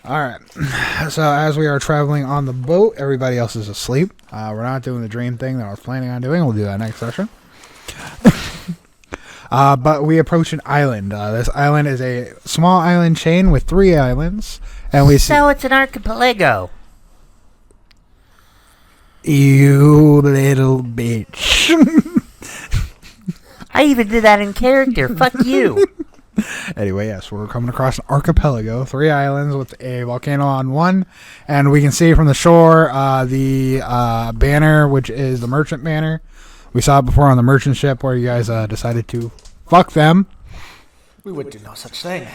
Alright, so as we are traveling on the boat, everybody else is asleep. We're not doing the dream thing that I was planning on doing. We'll do that next session. But we approach an island. This island is a small island chain with 3 islands. And we see... So it's an archipelago. You little bitch. I even did that in character. Fuck you. Anyway, yes, we're coming across an archipelago, 3 islands with a volcano on one, and we can see from the shore the banner, which is the merchant banner. We saw it before on the merchant ship where you guys decided to fuck them. We would do no such thing.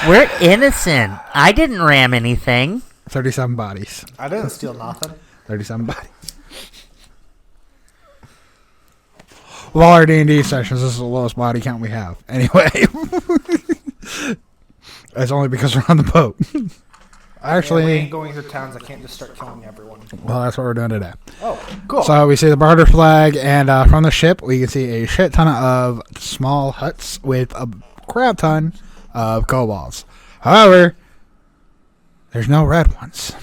We're innocent. I didn't ram anything. 37 bodies. I didn't steal nothing. 37 bodies. Of all our D&D sessions, this is the lowest body count we have. Anyway. That's only because we're on the boat. Actually... Yeah, we ain't going to towns. I can't just start killing everyone. Well, that's what we're doing today. Oh, cool. So we see the barter flag, and from the ship, we can see a shit ton of small huts with a crap ton of kobolds. However, there's no red ones.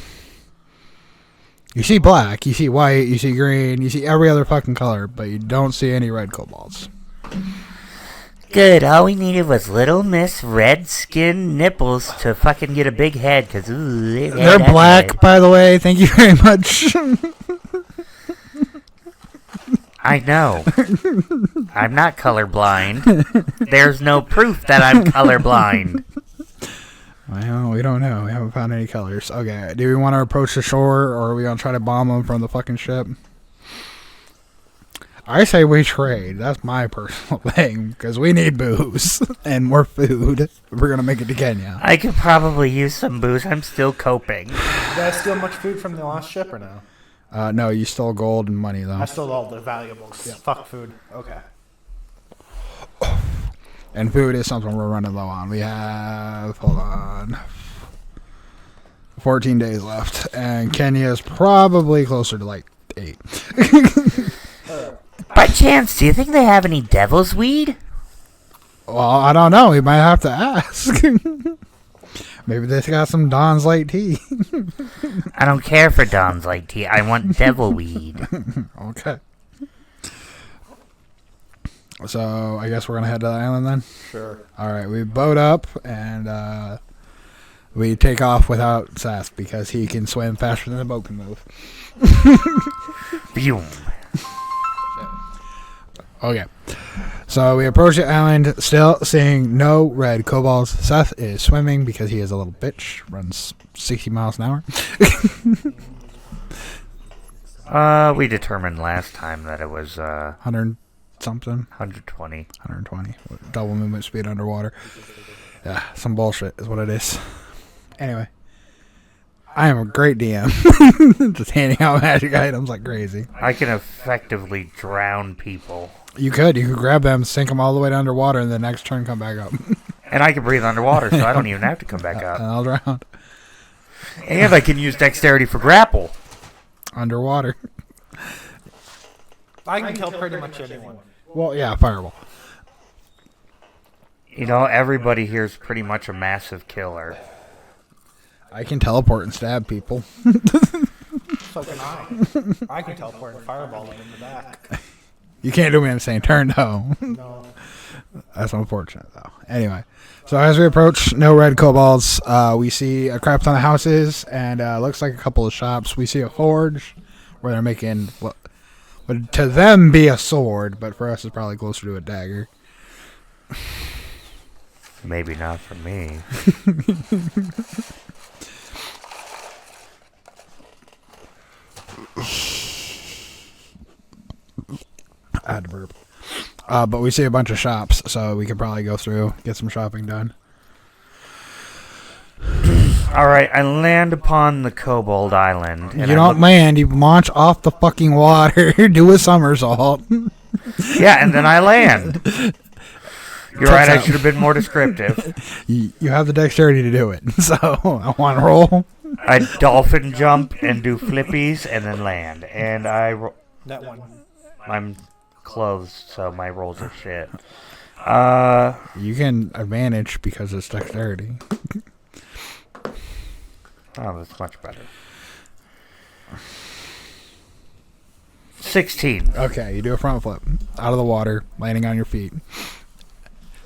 You see black, you see white, you see green, you see every other fucking color, but you don't see any red kobolds. Good. All we needed was Little Miss Red Skin Nipples to fucking get a big head, because they're black, by the way. Thank you very much. I know. I'm not colorblind. There's no proof that I'm colorblind. Well, we don't know. We haven't found any colors. Okay, do we want to approach the shore, or are we going to try to bomb them from the fucking ship? I say we trade. That's my personal thing, because we need booze and more food if we're going to make it to Kenya. I could probably use some booze. I'm still coping. Did I steal much food from the last ship or no? No, you stole gold and money, though. I stole all the valuables. Yeah. Fuck food. Okay. And food is something we're running low on. We have, hold on, 14 days left. And Kenya's probably closer to like 8. By chance, do you think they have any devil's weed? Well, I don't know. We might have to ask. Maybe they got some Don's Light Tea. I don't care for Don's Light Tea. I want devil weed. Okay. So, I guess we're going to head to the island then? Sure. Alright, we boat up, and we take off without Sask, because he can swim faster than the boat can move. Boom. Okay. So, we approach the island, still seeing no red kobolds. Seth is swimming because he is a little bitch, runs 60 miles an hour. We determined last time that it was, 100 something. 120. 120. Double movement speed underwater. Yeah, some bullshit is what it is. Anyway. I am a great DM. Just handing out magic items like crazy. I can effectively drown people. You could grab them, sink them all the way to underwater, and the next turn come back up. And I can breathe underwater, so I don't even have to come back up. And I'll drown. And I can use dexterity for grapple. Underwater. I can kill pretty much anyone. Well, yeah, fireball. You know, everybody here is pretty much a massive killer. I can teleport and stab people. So can I. I can teleport and fireball them in the back. You can't do me in the same turn, though. No. That's unfortunate, though. Anyway, so as we approach, no red kobolds. We see a crap ton of houses, and looks like a couple of shops. We see a forge where they're making what would to them be a sword, but for us it's probably closer to a dagger. Maybe not for me. I had to burp. But we see a bunch of shops, so we could probably go through, get some shopping done. Alright, I land upon the Kobold Island. You don't land, you launch off the fucking water, do a somersault. Yeah, and then I land. You're right, I should have been more descriptive. You have the dexterity to do it, so I want to roll. I dolphin jump and do flippies and then land. And That one. I'm closed, so my rolls are shit. You can advantage because it's dexterity. Oh, that's much better. 16. Okay, you do a front flip out of the water, landing on your feet.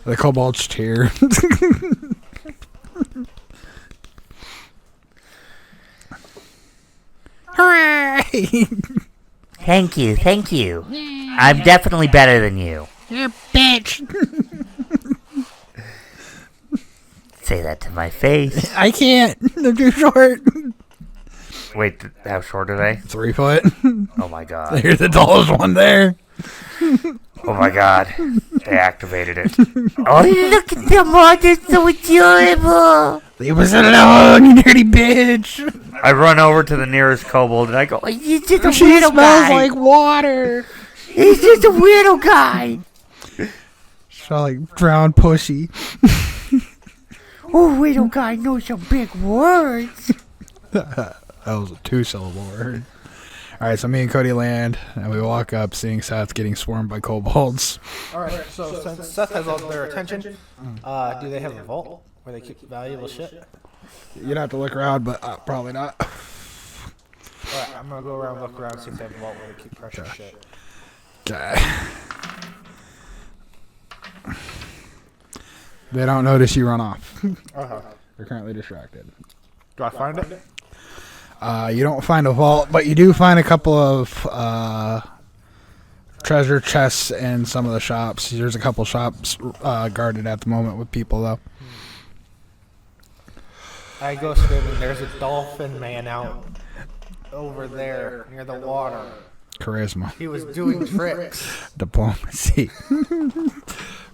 The kobolds cheer. Hooray! Thank you, thank you. I'm definitely better than you. You're a bitch. Say that to my face. I can't. I'm too short. Wait, how short are they? 3 foot. Oh my god. You're the tallest one there. Oh my god. They activated it. Oh, look at them all. They're so adorable. Leave us alone, you dirty bitch. I run over to the nearest kobold and I go, he's just a She weirdo smells guy. like water. He's just a weirdo guy. Smell like drowned pussy. Oh, weirdo guy knows some big words. That was a 2-syllable word. Alright, so me and Cody land, and we walk up, seeing Seth getting swarmed by kobolds. Alright, so since Seth has all their attention, do they have a vault where they keep valuable shit? You'd have to look around, but probably not. Alright, I'm gonna go around, look around, see if they have a vault where they keep precious shit. Okay. They don't notice you run off. They're currently distracted. Do I find it? You don't find a vault, but you do find a couple of treasure chests in some of the shops. There's a couple shops guarded at the moment with people, though. I go screaming, there's a dolphin man out over there near the water. Charisma. He was doing tricks. Diplomacy.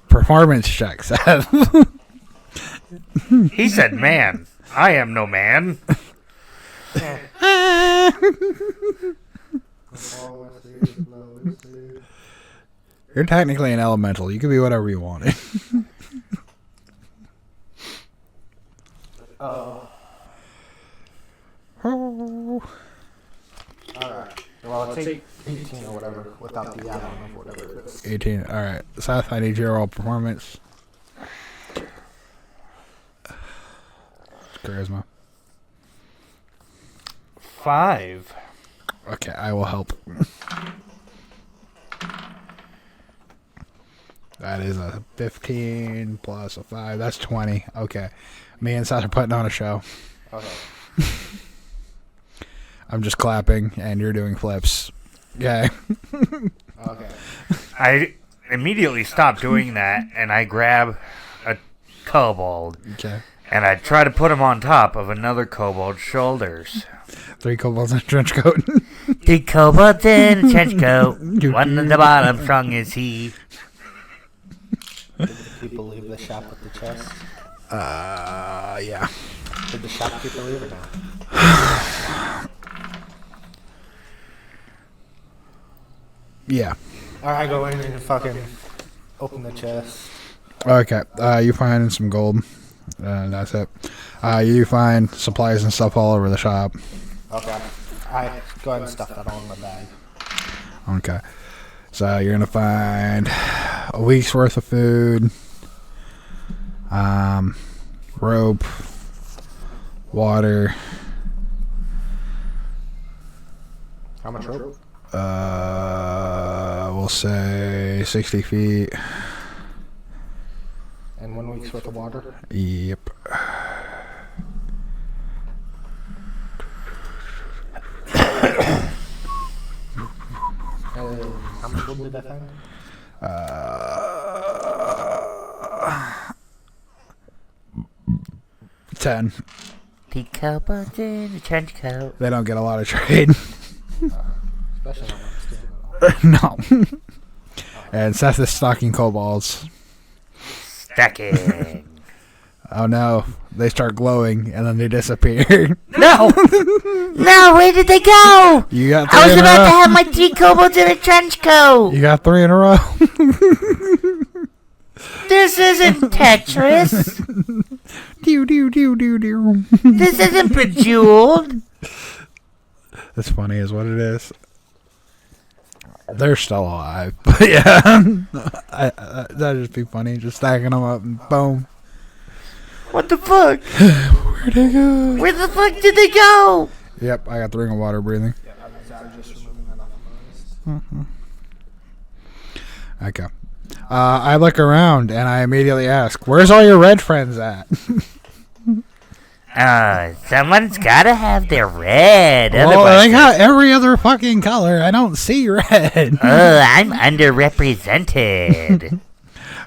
Performance check, Seth. He said, man. I am no man. You're technically an elemental. You can be whatever you wanted. Alright. Well, it's 18 or whatever, without the add-on of whatever it is. 18. Alright. Seth, I need your roll performance. Charisma. 5. Okay, I will help. That is a 15 plus a 5. That's 20. Okay. Me and Seth are putting on a show. Okay. I'm just clapping, and you're doing flips. Okay. Okay. I immediately stop doing that, and I grab a kobold, Okay. and I try to put him on top of another kobold's shoulders. 3 kobolds in a trench coat. 3 kobolds in a trench coat. One at the bottom, strong is he. Did people leave the shop with the chest? Yeah. Did the shopkeeper leave or not? Yeah. Alright, I go in and fucking open the chest. Okay. You find some gold. That's it. You find supplies and stuff all over the shop. Okay. I go ahead and stuff that all in my bag. Okay. So you're going to find a week's worth of food, rope, water. How much rope? We'll say 60 feet. And 1 week's worth of water? Yep. How much wood did I find? 10. 3 kobolds in a trench coat. They don't get a lot of trade. Especially not when I'm stealing it all. No. And Seth is stalking kobolds. Stacking. Oh no. They start glowing and then they disappear. No! No, where did they go? You got I 3 was in a about to row. have my 3 kobolds in a trench coat. You got 3 in a row. This isn't Tetris. Do do do do do. This isn't Bejeweled. That's funny is what it is. They're still alive. But yeah. That'd just be funny. Just stacking them up and boom. What the fuck? Where'd they go? Where the fuck did they go? Yep, I got the ring of water breathing. Yeah, I was just removing that off my list. Okay. I look around and I immediately ask, "Where's all your red friends at?" Someone's gotta have their red. Well, Otherwise, they got every other fucking color. I don't see red. I'm underrepresented.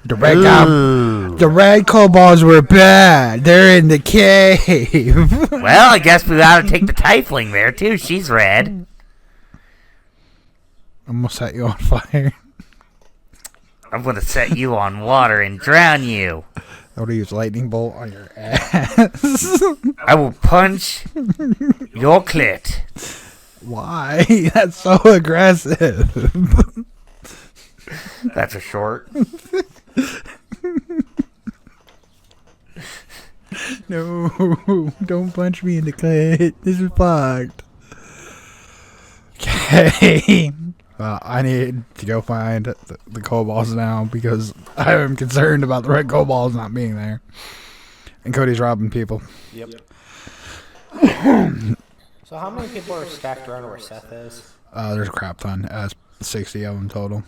The red kobolds were bad. They're in the cave. Well, I guess we ought to take the tiefling there too. She's red. I'm gonna set you on fire. I'm gonna set you on water and drown you. I'm gonna use lightning bolt on your ass. I will punch your clit. Why? That's so aggressive. That's a short. No, don't punch me in the clit. This is fucked. Okay. Well, I need to go find the kobolds now because I am concerned about the red kobolds not being there. And Cody's robbing people. Yep. So how many people are stacked around where Seth is? There's a crap ton. 60 of them total.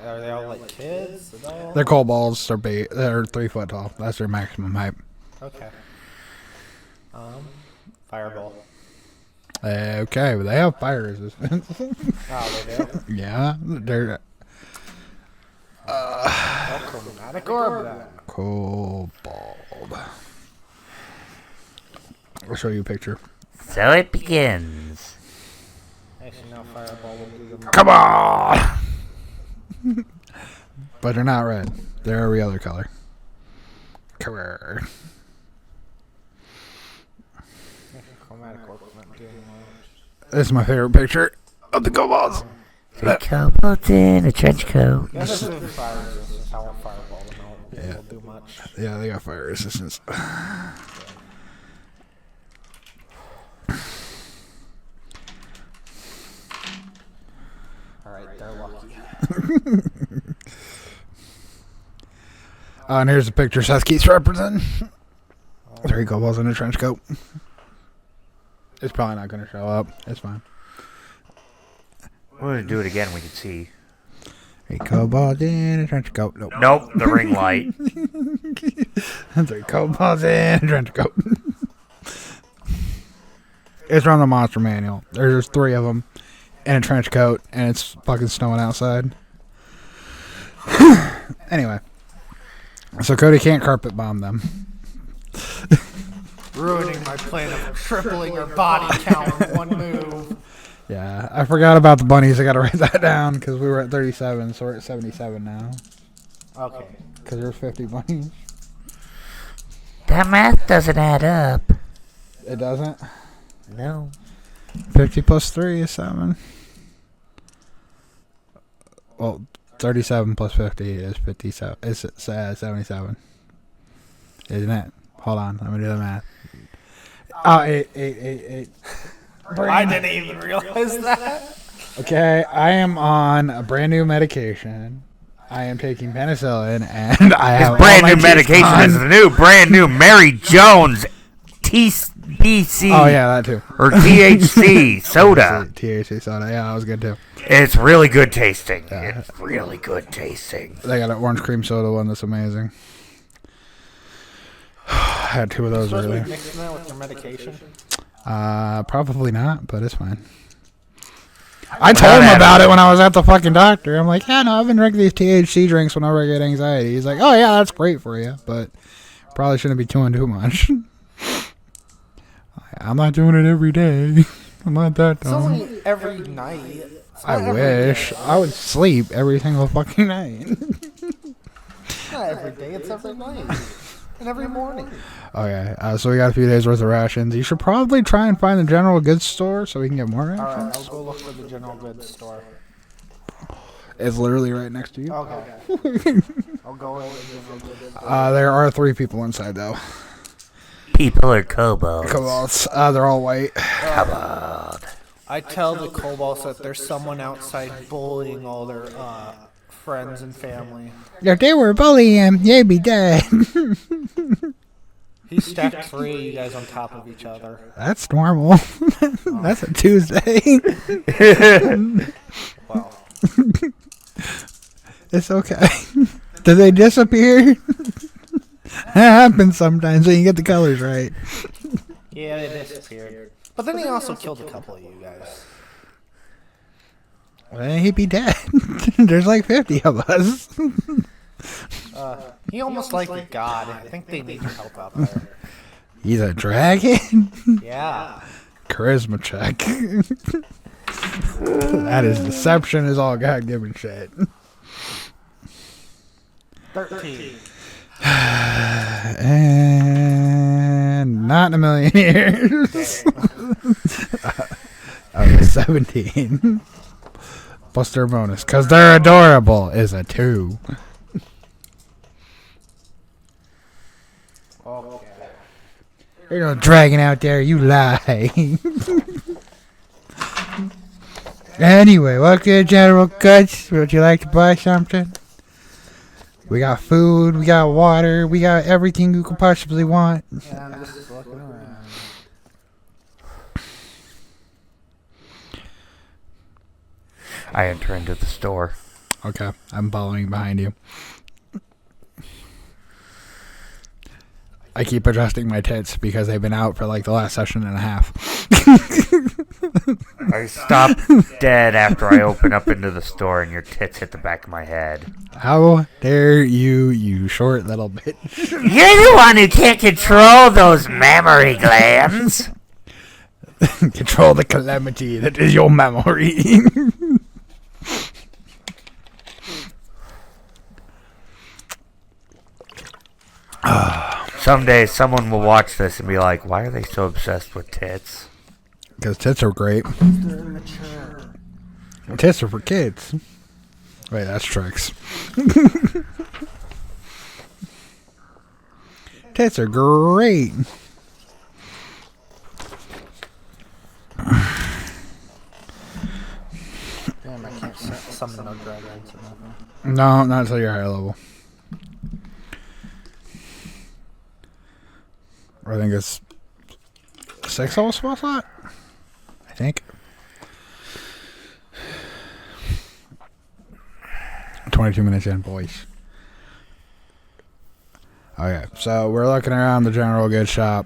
Are they all like kids? Adults? They're kobolds. They're 3 foot tall. That's their maximum height. Okay. Fireball. Okay, but they have fire resistance. Oh, they do? Yeah, they're Chromatic orb then. kobold. I'll show you a picture. So it begins. Actually, no, fireball will do them. Come on! But they're not red. They're every other color. Correct. Chromatic orb will not do much. This is my favorite picture of the kobolds. The kobolds in a trench coat. Yeah, this is fire resistance. I won't fireball them. Yeah. Won't do much. Yeah, they got fire resistance. Alright, they're lucky. And here's a picture Seth keeps representing. 3 kobolds in a trench coat. It's probably not going to show up. It's fine. We're gonna do it again. We can see. 3 kobolds in a trench coat. Nope. Nope, the ring light. 3 kobolds in a trench coat. It's from the monster manual. There's 3 of them in a trench coat, and it's fucking snowing outside. Anyway. So Cody can't carpet bomb them. Ruining my plan of tripling her body count in one move. Yeah, I forgot about the bunnies. I gotta write that down because we were at 37, so we're at 77 now. Okay. Because there's 50 bunnies. That math doesn't add up. It doesn't? No. 50 plus 3 is 7. Well, 37 plus 50 is 57. It's 77. Isn't it? Hold on, let me do the math. Oh, 8. I didn't even realize that. Okay, I am on a brand new medication. I am taking penicillin, and I have His brand all my new medication teeth is gone. the new brand new Mary Jones TBC Oh yeah, that too. or THC soda. THC soda. Yeah, that was good too. It's really good tasting. Yeah. It's really good tasting. They got an orange cream soda one that's amazing. I had 2 of those Supposed to be earlier. mixing that with your medication? Probably not, but it's fine. I told him about it when I was at the fucking doctor. I'm like, yeah, no, I've been drinking these THC drinks whenever I get anxiety. He's like, oh yeah, that's great for you, but probably shouldn't be doing too much. I'm not doing it every day. I'm not that It's dumb. only every night. It's not I every wish. day. I would sleep every single fucking night. It's not every day, it's every night. And every morning. Okay, so we got a few days worth of rations. You should probably try and find the general goods store so we can get more rations. Alright, I'll go look for the general goods store. It's literally right next to you. Okay. I'll go in the general goods store. There are 3 people inside though. People are kobolds. Kobolds. They're all white. Kobold. I tell the kobolds that there's someone outside bullying all their friends and family. If they were bullying him, they'd be dead. He stacked 3 of you guys on top of each other. That's normal. That's a Tuesday. Wow. It's okay. Do they disappear? That happens sometimes when you get the colors right. Yeah, they disappeared. But then he also killed a couple of you guys. Well, he'd be dead. There's like 50 of us. He almost like a god. I think they need your help out there. He's a dragon? Yeah. Charisma check. That is deception is all God-given shit. 13. And not in a million years. 17. Plus their bonus. Because they're adorable is a 2. Okay. There's no dragon out there, you lie. Anyway, welcome to General Goods. Would you like to buy something? We got food, we got water, we got everything you could possibly want. Yeah, I'm just looking around. I enter into the store. Okay, I'm following behind you. I keep adjusting my tits because they've been out for like the last session and a half. I stop dead after I open up into the store and your tits hit the back of my head. How dare you, you short little bitch. You're the one who can't control those mammary glands. Control the calamity that is your memory. Someday someone will watch this and be like, why are they so obsessed with tits? Because tits are great. They're immature. Tits are for kids. Wait, that's tricks. Tits are great. Damn, I can't summon no dragons or nothing. No, not until you're higher level. I think it's 6 level spell slot. I think. 22 minutes in, boys. Okay, so we're looking around the general goods shop.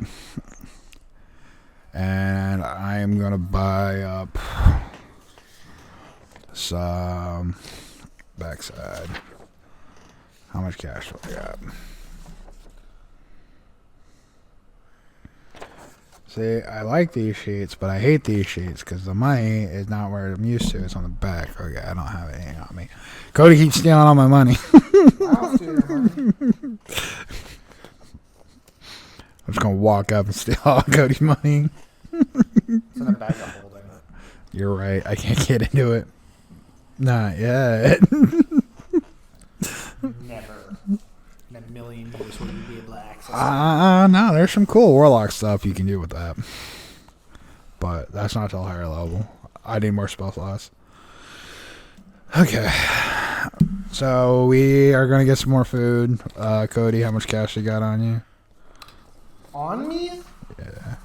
And I'm going to buy up some backside. How much cash do I got? See, I like these sheets, but I hate these sheets because the money is not where I'm used to. It's on the back. Okay, I don't have anything on me. Cody keeps stealing all my money. I'll steal your money. I'm just going to walk up and steal all Cody's money. It's in a bag of holding. You're right. I can't get into it. Not yet. Never. In a million years will you be able to access it. No, there's some cool warlock stuff you can do with that. But that's not till higher level. I need more spell slots. Okay. So we are going to get some more food. Cody, how much cash you got on you? On me? Yeah.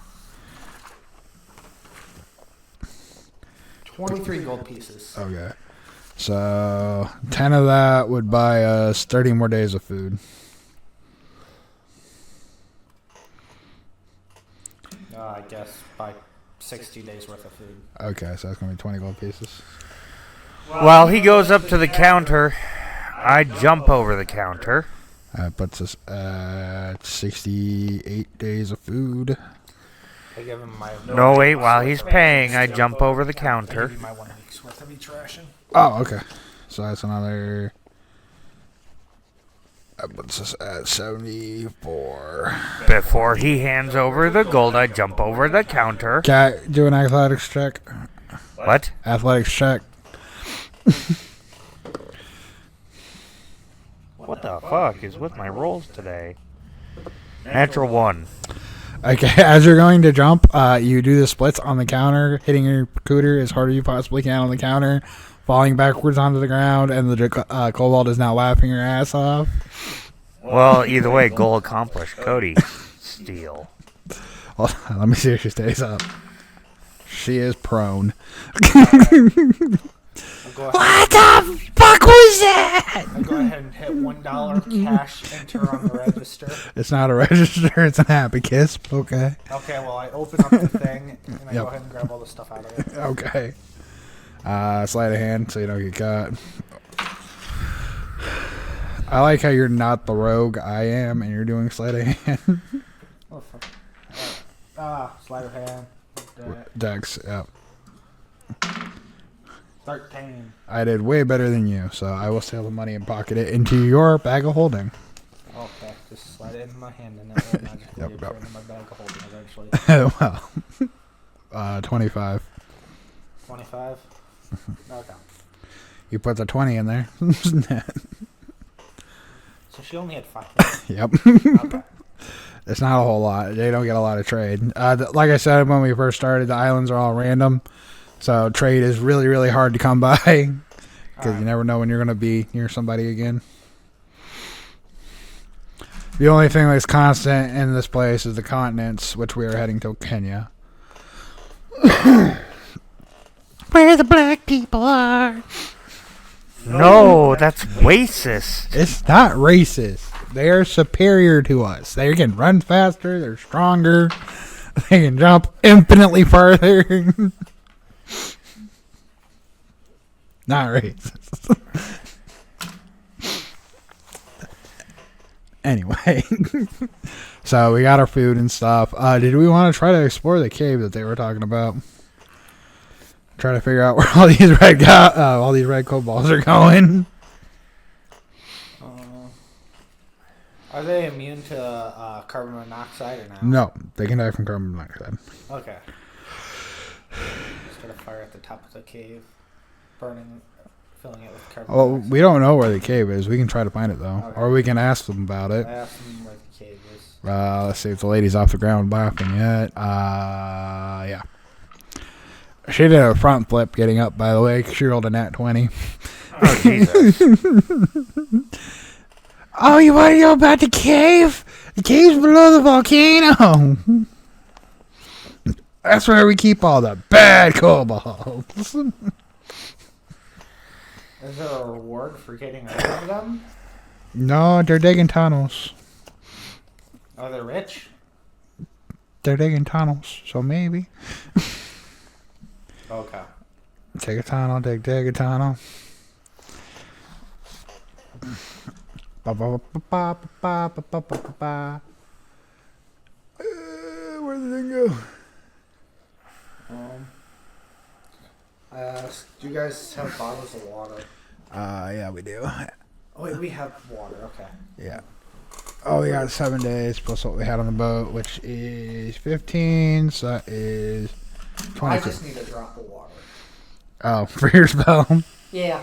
23 gold pieces. Okay. So 10 of that would buy us 30 more days of food. I guess by 60 days worth of food. Okay, so that's going to be 20 gold pieces. While he goes up to the counter, I jump over the counter. That puts us at 68 days of food. I give him my... No, wait, while he's paying, I jump over the I counter. give you my 1 week's worth of each ration. Oh, okay. So that's another... That puts us at 74. Before he hands over the gold, I jump over the counter. Cat, do an athletics check. What? Athletics check. What the fuck is with my rolls today? Natural 1. Okay, as you're going to jump, you do the splits on the counter, hitting your cooter as hard as you possibly can on the counter, falling backwards onto the ground, and the kobold is now laughing her ass off. Well, either way, goal accomplished. Cody, steel. Hold on, let me see if she stays up. She is prone. What the fuck was that? I go ahead and hit $1 cash enter on the register. It's not a register, it's an abacus. Okay. Okay, well, I open up the thing and I go ahead and grab all the stuff out of it. Okay. Sleight of hand so you don't get caught. I like how you're not the rogue I am and you're doing sleight of hand. Oh, fuck. Sleight of hand. Dex, yep. 13. I did way better than you, so I will steal the money and pocket it into your bag of holding. Okay, just slide it in my hand and it will magically Yep, appear yep. in my bag of holding eventually. Well, 25. 25? Okay. You put the 20 in there. So she only had 5. Yep. Okay. It's not a whole lot. They don't get a lot of trade. Like I said when we first started, the islands are all random. So trade is really, really hard to come by. Because you never know when you're going to be near somebody again. The only thing that's constant in this place is the continents, which we are heading to Kenya. Where the black people are. No, that's racist. It's not racist. They are superior to us. They can run faster. They're stronger. They can jump infinitely farther. Not racist. Anyway. So we got our food and stuff. Did we want to try to explore the cave that they were talking about? Try to figure out where all these red kobolds are going. Are they immune to carbon monoxide or not? No, they can die from carbon monoxide. Okay. Start a fire at the top of the cave, filling it with carbon Well, monoxide. we don't know where the cave is. We can try to find it though, Okay. or we can ask them about it. I asked them where the cave is. Let's see if the lady's off the ground laughing yet. Yeah. She did a front flip getting up, by the way. She rolled a nat 20. Oh, Jesus. Oh, you want to know about the cave? The cave's below the volcano. That's where we keep all the bad kobolds. Is there a reward for getting rid of them? No, they're digging tunnels. Are they rich? They're digging tunnels, so maybe. Okay. Take a tunnel, dig a tunnel. Ba, ba, ba, ba, ba, ba, ba, ba, ba, ba. Where did it go? I asked, do you guys have bottles of water? Yeah, we do. Oh, wait, we have water, okay. Yeah. Oh, we got 7 days plus what we had on the boat, which is 15, so that is 22. I just need a drop of water. Oh, for your spell. Yeah.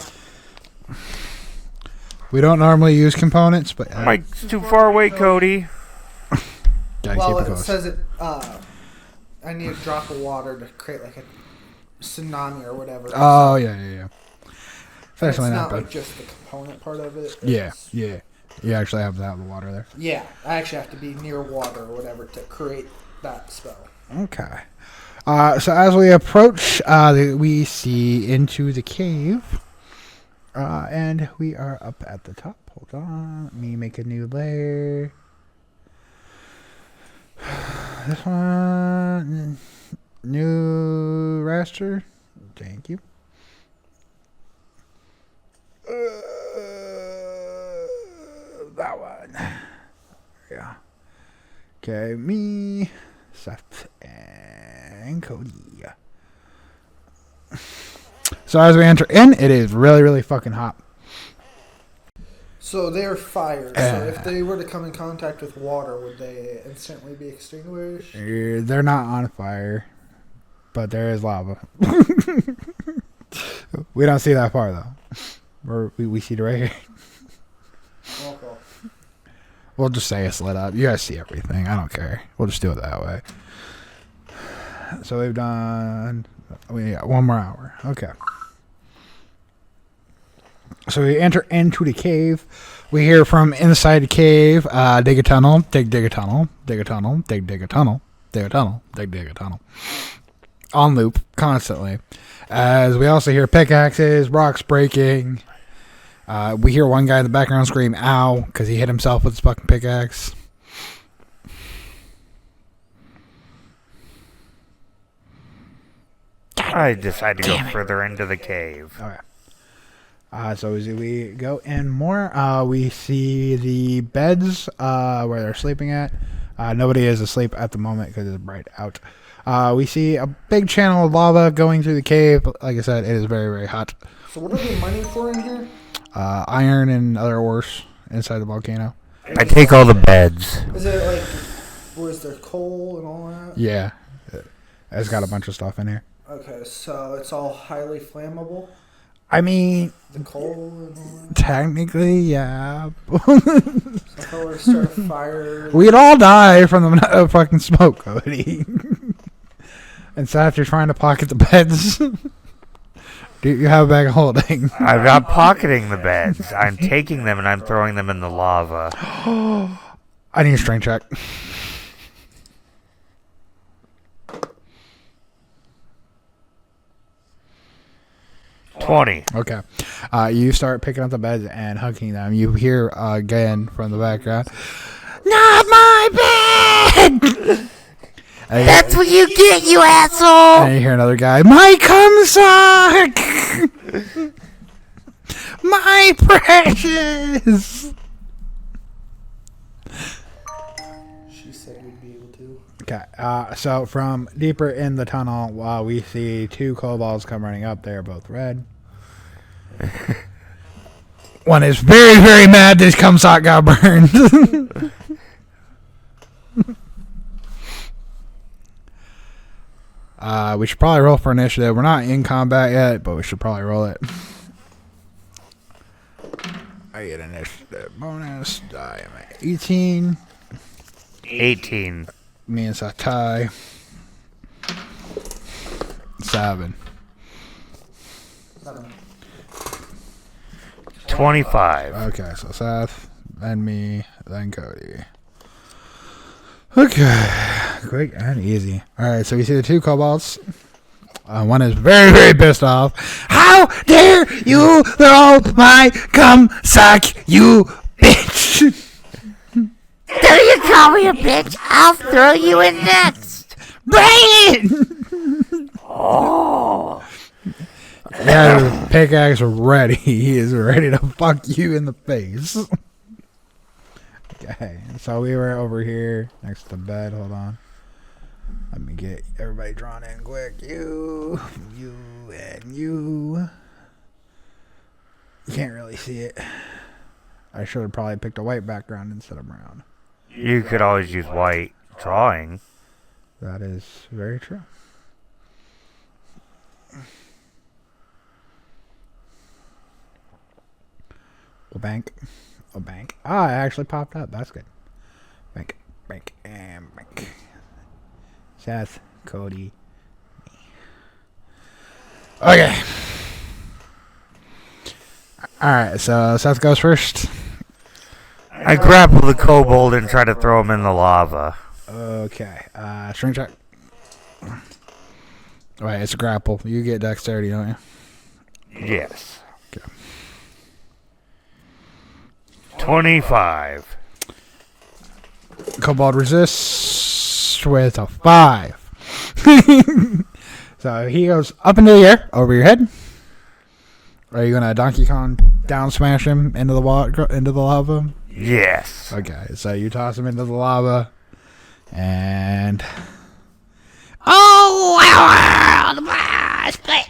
We don't normally use components, but Mike's too far away, Cody. gotta Well, keep it it close. says I need a drop of water to create like a tsunami or whatever. Oh, yeah. It's Especially not not like bad. just the component part of it. Yeah. It's- You actually have to have the water there. Yeah, I actually have to be near water or whatever to create that spell. Okay. So as we approach, we see into the cave. And we are up at the top. Hold on. Let me make a new layer. This one. New raster. Thank you. That one. Yeah. Okay, me, Seth, and Cody. So as we enter in, it is really, really fucking hot. So they're fire. So if they were to come in contact with water, would they instantly be extinguished? They're not on fire, but there is lava. We don't see that far though. We see it right here. Okay. We'll just say it's lit up. You guys see everything. I don't care. We'll just do it that way. So we've done. We got 1 more hour. Okay. So we enter into the cave. We hear from inside the cave, dig a tunnel, dig a tunnel, dig a tunnel, dig a tunnel, dig a tunnel, dig a tunnel. On loop, constantly. As we also hear pickaxes, rocks breaking. We hear one guy in the background scream, ow, because he hit himself with his fucking pickaxe. I decide to go further into the cave. Okay. So as we go in more, we see the beds where they're sleeping at. Nobody is asleep at the moment because it's bright out. We see a big channel of lava going through the cave. Like I said, it is very, very hot. So what are they mining for in here? Iron and other ores inside the volcano. I take all the beds. Is it like, where's there coal and all that? Yeah. It's got a bunch of stuff in here. Okay, so it's all highly flammable? I mean, The coal and all that? technically, yeah. So if I were to start a fire... We'd all die from the fucking smoke, Cody. And so after trying to pocket the beds, do you have a bag of holding? I'm not pocketing the beds. I'm taking them and I'm throwing them in the lava. I need a strength check. 20. Okay. You start picking up the beds and hugging them. You hear again from the background, "Not my bed!" That's what you get, you asshole! And you hear another guy, "My cum suck! My precious!" She said we'd be able to. Okay, so from deeper in the tunnel, we see two kobolds come running up. They're both red. One is very, very mad this cum sock got burned. We should probably roll for initiative. We're not in combat yet, but we should probably roll it. I get initiative bonus. I am at 18. 18. Me and Satai. 7. 25. Okay, so Seth, then me, then Cody. Okay, quick and easy. Alright, so we see the two kobolds. One is very, very pissed off. "How dare you throw my cum sack, you bitch!" Do you call me a bitch? I'll throw you in next. Bring it! Oh. Yeah, the pickaxe ready. He is ready to fuck you in the face. Okay, so we were over here next to the bed. Hold on. Let me get everybody drawn in quick. You, and you. You can't really see it. I should have probably picked a white background instead of brown. You could always use white drawing. That is very true. A bank. Ah, it actually popped up. That's good. Bank, and bank. Seth, Cody, me. Okay. Alright, so Seth goes first. I grapple the kobold and try to throw him in the lava. Okay. Strength check. Alright, it's a grapple. You get dexterity, don't you? Yes. Okay. 25. Kobold resists with a 5. So he goes up into the air, over your head. Are you gonna Donkey Kong down smash him into the lava? Yes. Okay, so you toss him into the lava, and split,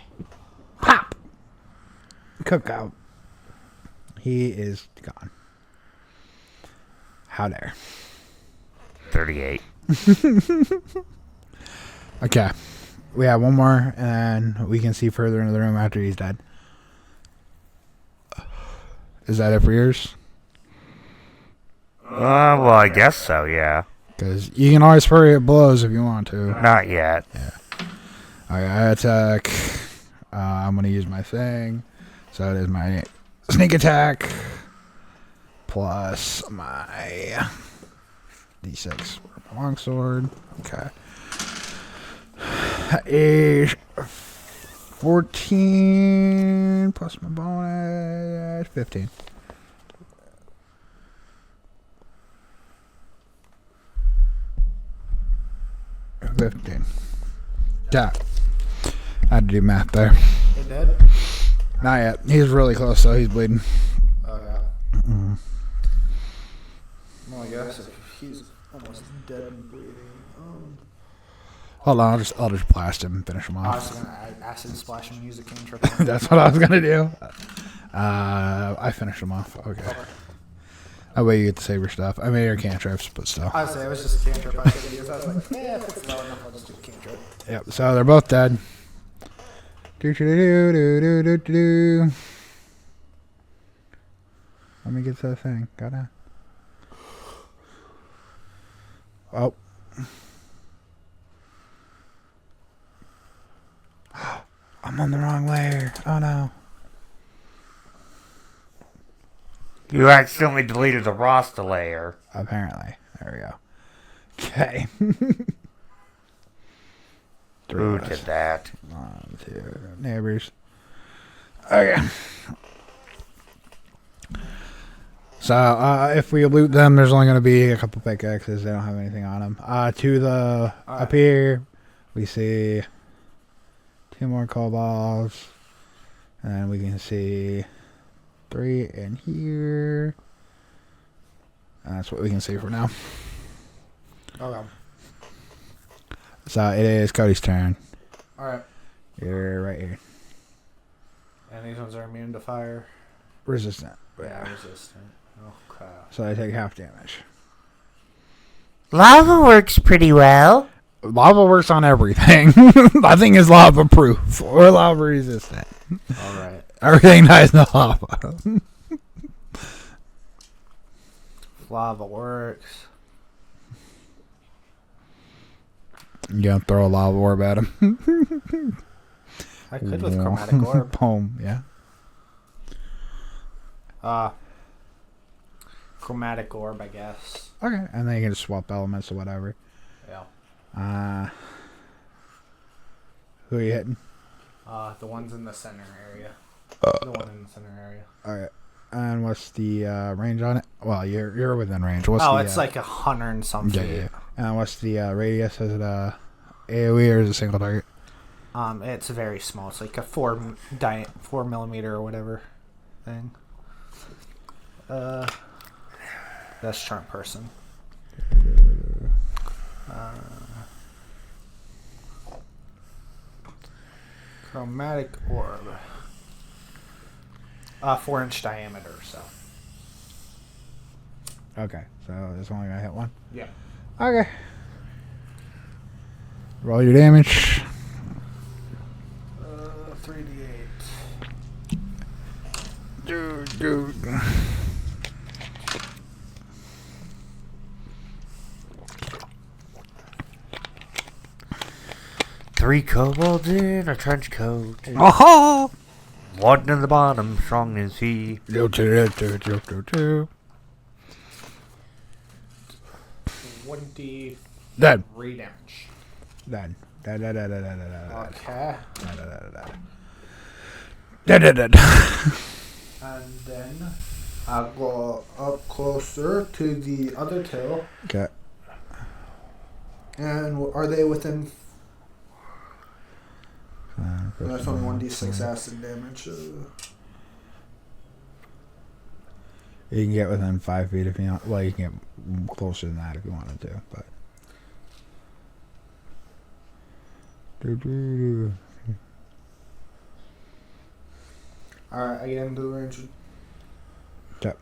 pop, cookout. He is gone. How dare? 38. Okay, we have one more, and we can see further into the room after he's dead. Is that it for yours? Well, I guess so, yeah. Because you can always flurry at blows if you want to. Not yet. Yeah. Okay, I attack. I'm going to use my thing. So it is my sneak attack plus my d6 for my longsword. Okay. A 14 plus my bonus 15. Yeah. I had to do math there. He dead? Not yet. He's really close though. He's bleeding. Oh yeah. Mm-hmm. Well, I guess if he's almost dead and bleeding. Hold on, I'll just blast him and finish him I off. was gonna add acid splash and use a cantrip. That's what I was gonna do. I finished him off. Okay. That way you get to save your stuff. I mean, your cantrips, but still. I would say it was just a cantrip I could use. I was like, yeah, if it's low enough, I'll just do a cantrip. Yep. So they're both dead. Do. Let me get to the thing. Gotta. Oh. I'm on the wrong layer. Oh no. You accidentally deleted the roster layer. Apparently. There we go. Okay. Who did that? 1, 2 neighbors. Okay. So, if we loot them, there's only going to be a couple pickaxes. They don't have anything on them. To the up here, we see 2 more kobolds. And we can see 3 in here. And that's what we can see for now. Okay. So, it is Cody's turn. Alright. You're right here. And these ones are immune to fire. Resistant. Yeah, resistant. Oh, crap. So I take half damage. Lava works pretty well. Lava works on everything. Nothing is lava proof or lava resistant. Alright. Everything dies in the lava. Lava works. You gonna throw a lava orb at him? I could with chromatic orb. Boom, yeah. Chromatic orb, I guess. Okay, and then you can just swap elements or whatever. Yeah. Who are you hitting? The ones in the center area. The one in the center area. Alright. And what's the range on it? Well, you're within range. What's it's like 100 and some feet. Yeah. And what's the radius? Is it AoE or is it a single target? It's very small. It's like a 4 millimeter or whatever thing. That's charm person. Chromatic orb. 4-inch diameter, so. Okay, so it's only gonna hit one? Yeah. Okay. Roll your damage. 3d8. Dude. 3 kobolds in a trench coat. Aha! One in the bottom, strong as he. 20 Dead. damage. Dead. Okay. Dead. And then I'll go up closer to the other tail. Okay. And are they within? That's only 1d6 acid damage. You can get within 5 feet if you want. Well, you can get closer than that if you wanted to, but. Alright, I get into the range. Okay.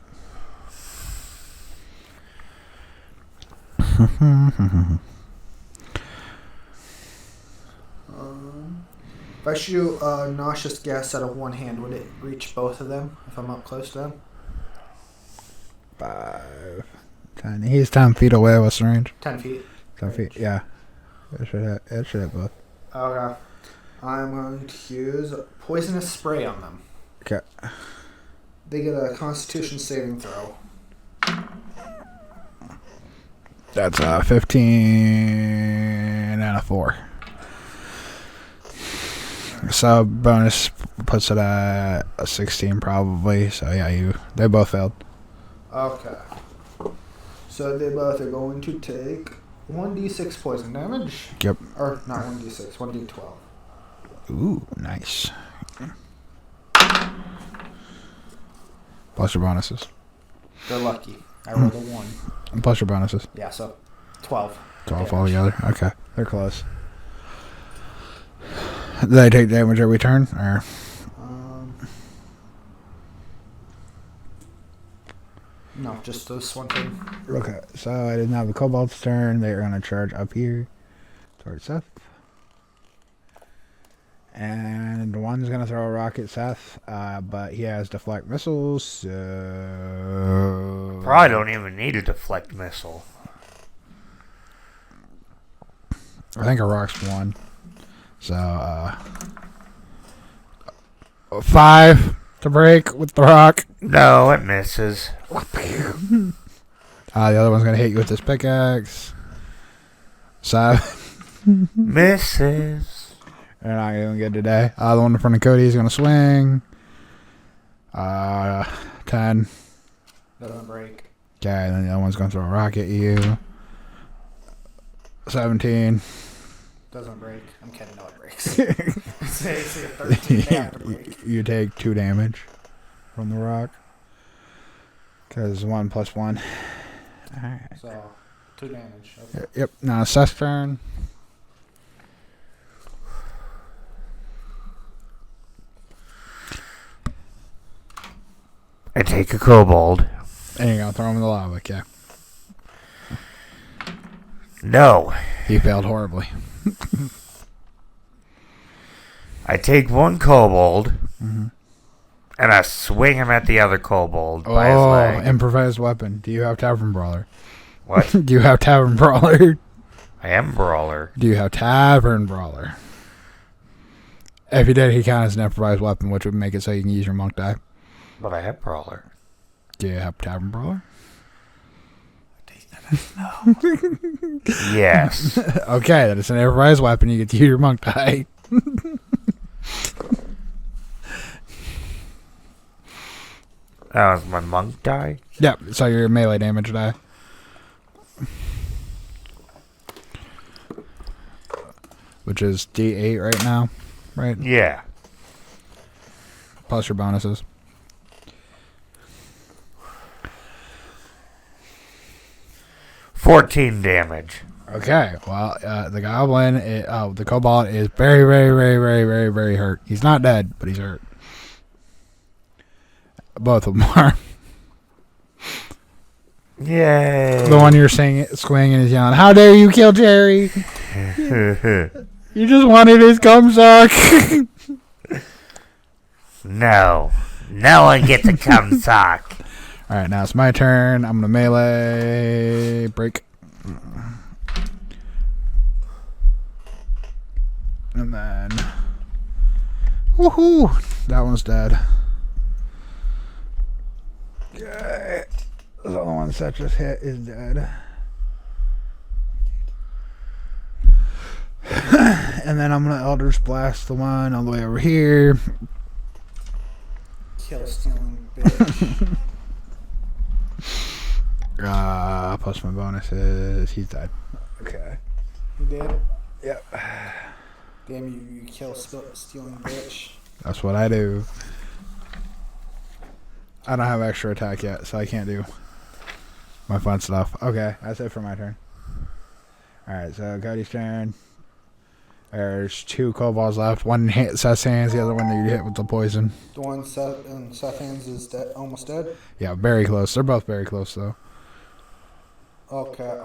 If I shoot a nauseous gas out of one hand, would it reach both of them if I'm up close to them? 5, 10. He's 10 feet away. What's the range? 10 feet. 10 feet. Yeah. It should hit both. Okay. I'm going to use poisonous spray on them. Okay. They get a Constitution saving throw. That's a 15 and a 4. So bonus puts it at a 16 probably. So yeah, they both failed. Okay. So they both are going to take 1d6 poison damage. Yep. Or not 1d6, 1d12. Ooh, nice. Plus your bonuses. They're lucky. I rolled a 1. And plus your bonuses. Yeah, so 12. 12 altogether. Okay, they're close. Do they take damage every turn, or? No, just this one turn. Okay, so I didn't have the kobold's turn. They're going to charge up here towards Seth. And one's going to throw a rock at Seth, but he has deflect missiles, so... Probably don't even need a deflect missile. I think a rock's 1. So, 5 to break with the rock. No, it misses. The other one's going to hit you with this pickaxe. 7. Misses. They're not doing good today. The one in front of Cody is going to swing. 10. Doesn't break. Okay, and then the other one's going to throw a rock at you. 17. Doesn't break. I'm kidding. No, it breaks. Say 13. They have to break. You take 2 damage from the rock. Because 1 plus 1. Alright. So, 2 damage. Okay. Yep. Now Seth's turn. I take a kobold. And you're going to throw him in the lava, okay. No. He failed horribly. I take one kobold, Mm-hmm. and I swing him at the other kobold by his Oh, leg. improvised weapon. Do you have Tavern Brawler? What? Do you have Tavern Brawler? I am Brawler. Do you have Tavern Brawler? If you did, he counts as an improvised weapon, which would make it so you can use your monk die. But I have Brawler. Do you have Tavern Brawler? Yes. Okay, that is an improvised weapon. You get to use your monk die. That was my monk die? Yep, so your melee damage die. Which is D8 right now, right? Yeah. Plus your bonuses. $14 damage. Okay, well, the goblin, the kobold is very, very, very, very, very, very hurt. He's not dead, but he's hurt. Both of them are. Yay. The one you're swinging is yelling, "How dare you kill Jerry? You just wanted his cum suck." No. No one gets a cum sock. Alright, now it's my turn. I'm going to melee. Break. And then... Woohoo! That one's dead. Okay. The other one that just hit is dead. And then I'm going to Eldritch Blast the one all the way over here. Kill stealing bitch. Plus my bonuses. He's dead. Okay. You did? Yep. Damn you kill stealing bitch. That's what I do. I don't have extra attack yet, so I can't do my fun stuff. Okay, that's it for my turn. Alright, so Cody's turn. There's 2 kobolds left. One hit Seth's hands, the other one that you hit with the poison. The one Seth in Seth's hands is almost dead? Yeah, very close. They're both very close, though. Okay,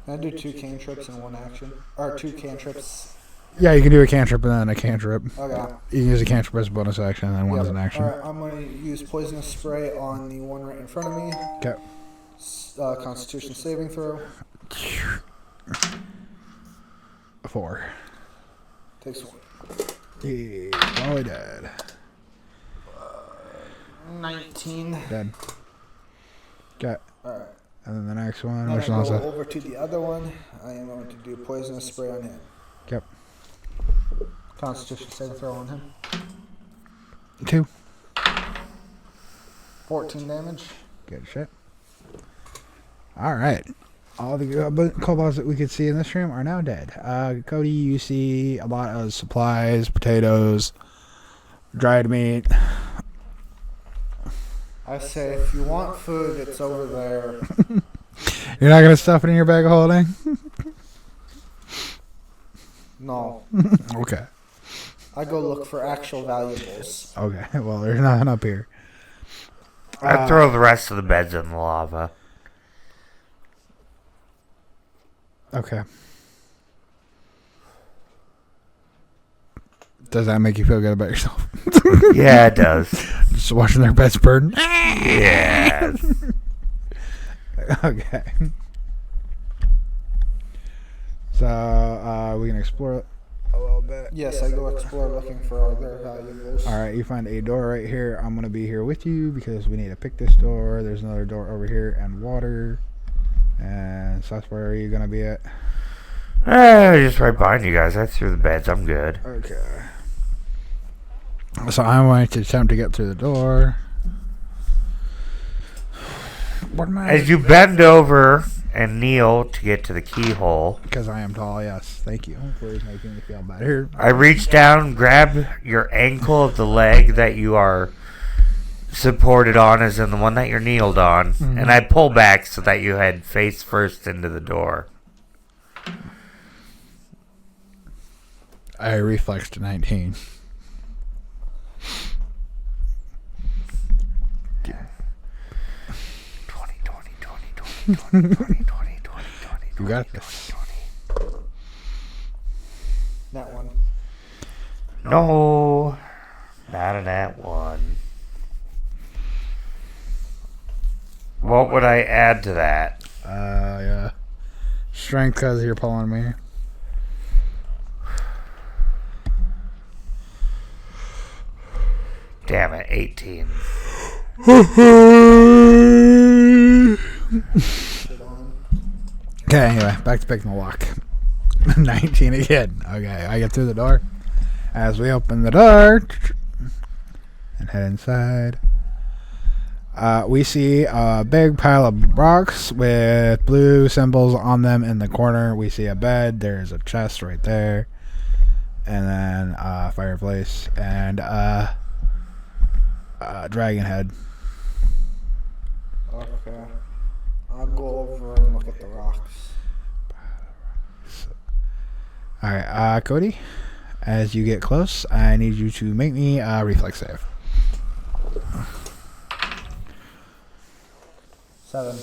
can I do 2 cantrips in one action? Or 2 cantrips? Yeah, you can do a cantrip and then a cantrip. Okay. You can use a cantrip as a bonus action and then one as an action. Alright, I'm going to use poisonous spray on the one right in front of me. Okay. Constitution saving throw. 4. Takes 1. He's probably dead. 19. Dead. Okay. Alright. And then the next one. Then I Which go one's that? over to the other one. I am going to do poisonous spray on him. Yep. Constitution saving throw on him. 2. 14 damage. Good shit. Alright. All the kobolds that we could see in this room are now dead. Cody, you see a lot of supplies, potatoes, dried meat. I say, if you want food, it's over there. You're not going to stuff it in your bag of holding? No. Okay. I go look for actual valuables. Okay. Well, there's nothing up here. I throw the rest of the beds in the lava. Okay. Does that make you feel good about yourself? Yeah, it does. Just watching their beds burn? Yes. Okay. So, we can explore a little bit. Yes, I go explore looking for other valuables. Alright, you find a door right here. I'm going to be here with you because we need to pick this door. There's another door over here and water. And so that's where are you going to be at? Just right behind you guys. I threw the beds. I'm good. Okay. So I'm going to attempt to get through the door. What am I? As you bend over and kneel to get to the keyhole, Because I am tall, yes. Thank you for making me feel better. I reach down, grab your ankle of the leg that you are supported on, as in the one that you're kneeled on, and I pull back so that you head face first into the door. I reflexed to 19. You got this. That one. No, not in that one. What would I add to that? Yeah. Strength because you're pulling me. Damn it, 18. Okay, anyway, back to picking the lock. 19 again. Okay, I get through the door. As we open the door and head inside, we see a big pile of rocks with blue symbols on them in the corner. We see a bed. There's a chest right there. And then a fireplace and a dragon head. Okay. I'll go over and look at the rocks. Alright, Cody, as you get close, I need you to make me a reflex save. 7.